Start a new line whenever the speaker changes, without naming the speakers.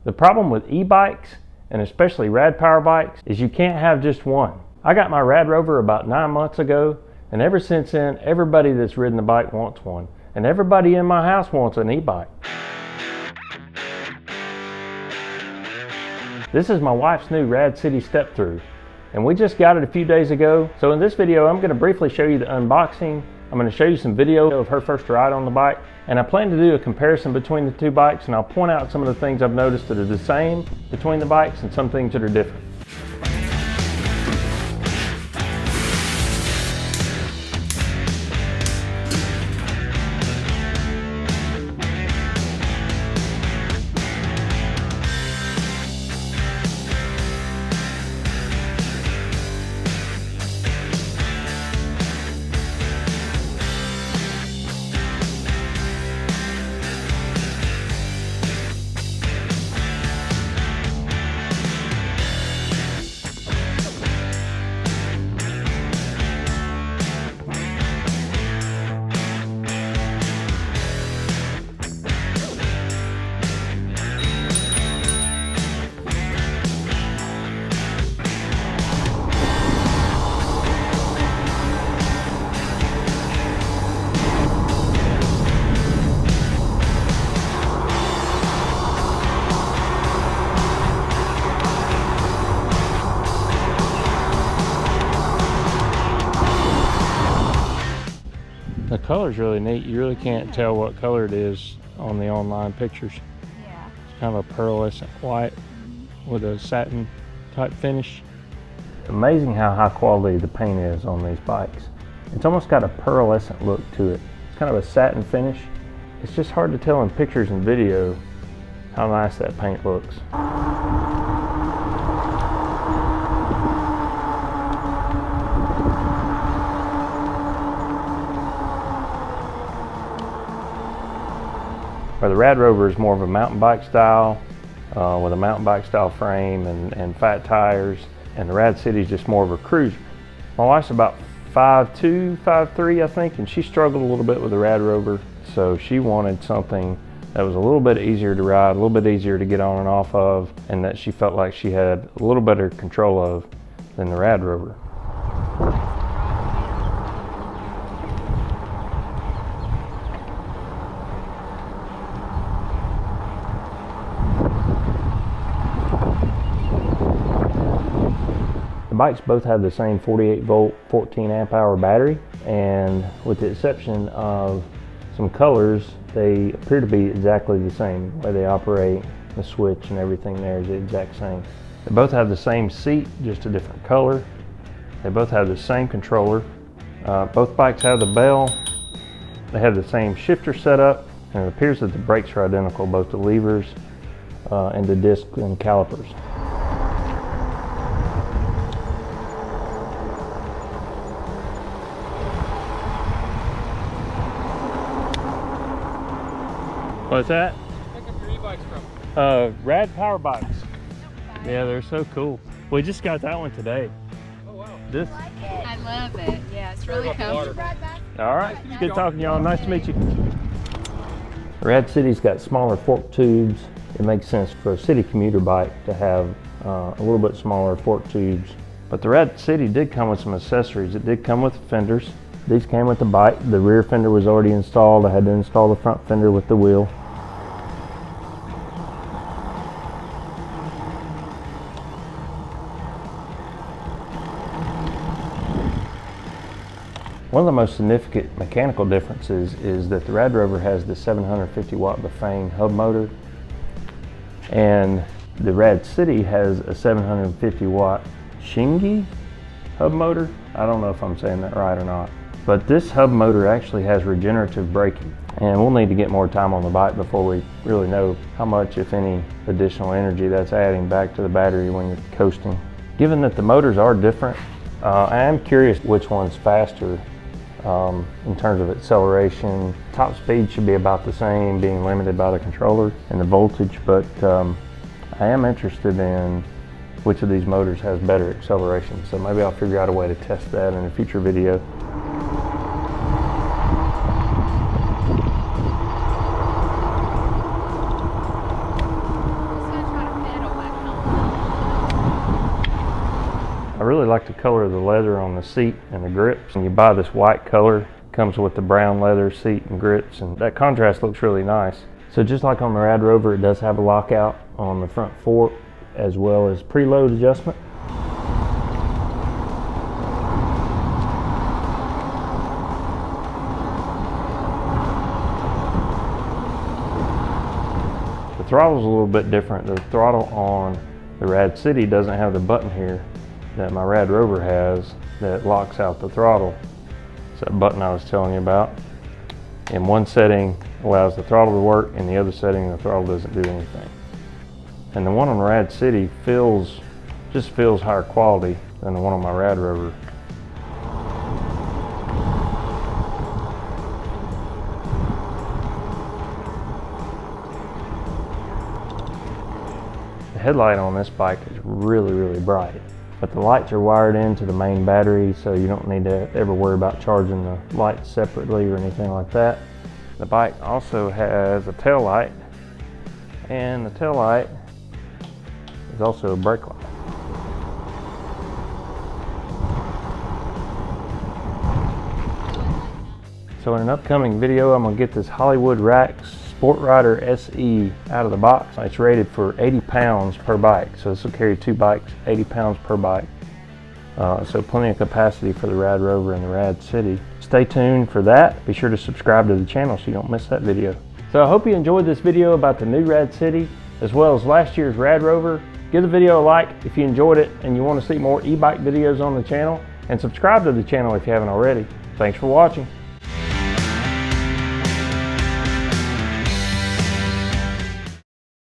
The problem with e-bikes, and especially Rad Power Bikes, is you can't have just one. I got my RadRover about 9 months ago, and ever since then, everybody that's ridden the bike wants one. And everybody in my house wants an e-bike. This is my wife's new RadCity Step-Thru, and we just got it a few days ago. So in this video, I'm going to briefly show you the unboxing. I'm going to show you some video of her first ride on the bike, and I plan to do a comparison between the two bikes, and I'll point out some of the things I've noticed that are the same between the bikes and some things that are different. The color's really neat. You really can't tell what color it is on the online pictures.
Yeah.
It's kind of a pearlescent white with a satin type finish. Amazing how high quality the paint is on these bikes. It's almost got a pearlescent look to it. It's kind of a satin finish. It's just hard to tell in pictures and video how nice that paint looks. Where the RadRover is more of a mountain bike style, with a mountain bike style frame and fat tires, and the RadCity is just more of a cruiser. My wife's about 5'2", 5'3", I think, and she struggled a little bit with the RadRover, so she wanted something that was a little bit easier to ride, a little bit easier to get on and off of, and that she felt like she had a little better control of than the RadRover. The bikes both have the same 48 volt, 14 amp hour battery, and with the exception of some colors, they appear to be exactly the same. The way they operate, the switch and everything there is the exact same. They both have the same seat, just a different color. They both have the same controller. Both bikes have the bell. They have the same shifter setup, and it appears that the brakes are identical, both the levers and the disc and calipers. What's that?
Pick up your e-bikes from?
Rad Power Bikes. Yeah, they're so cool. We just got that one today.
Oh wow.
This.
I love it. Yeah, it's really comfortable.
All right, it's good talking to y'all. Nice to meet you. RadCity's got smaller fork tubes. It makes sense for a city commuter bike to have a little bit smaller fork tubes. But the RadCity did come with some accessories. It did come with fenders. These came with the bike. The rear fender was already installed. I had to install the front fender with the wheel. One of the most significant mechanical differences is that the RadRover has the 750 watt Bafang hub motor, and the RadCity has a 750 watt Shingi hub motor. I don't know if I'm saying that right or not, but this hub motor actually has regenerative braking, and we'll need to get more time on the bike before we really know how much, if any, additional energy that's adding back to the battery when you're coasting. Given that the motors are different, I am curious which one's faster. In terms of acceleration, top speed should be about the same, being limited by the controller and the voltage, but I am interested in which of these motors has better acceleration, so maybe I'll figure out a way to test that in a future video. really like the color of the leather on the seat and the grips. When you buy this white color, it comes with the brown leather seat and grips, and that contrast looks really nice. So just like on the RadRover, it does have a lockout on the front fork as well as preload adjustment. The throttle's a little bit different. The throttle on the RadCity doesn't have the button here that my RadRover has that locks out the throttle. It's that button I was telling you about. In one setting allows the throttle to work, in the other setting the throttle doesn't do anything. And the one on RadCity just feels higher quality than the one on my RadRover. The headlight on this bike is really bright, but the lights are wired into the main battery, so you don't need to ever worry about charging the lights separately or anything like that. The bike also has a tail light, and the tail light is also a brake light. So in an upcoming video, I'm going to get this Hollywood Rack Sport Rider SE out of the box. It's rated for 80 pounds per bike, so this will carry 2 bikes, 80 pounds per bike. So plenty of capacity for the RadRover and the RadCity. Stay tuned for that. Be sure to subscribe to the channel so you don't miss that video. So I hope you enjoyed this video about the new RadCity as well as last year's RadRover. Give the video a like if you enjoyed it and you want to see more e-bike videos on the channel, and subscribe to the channel if you haven't already. Thanks for watching.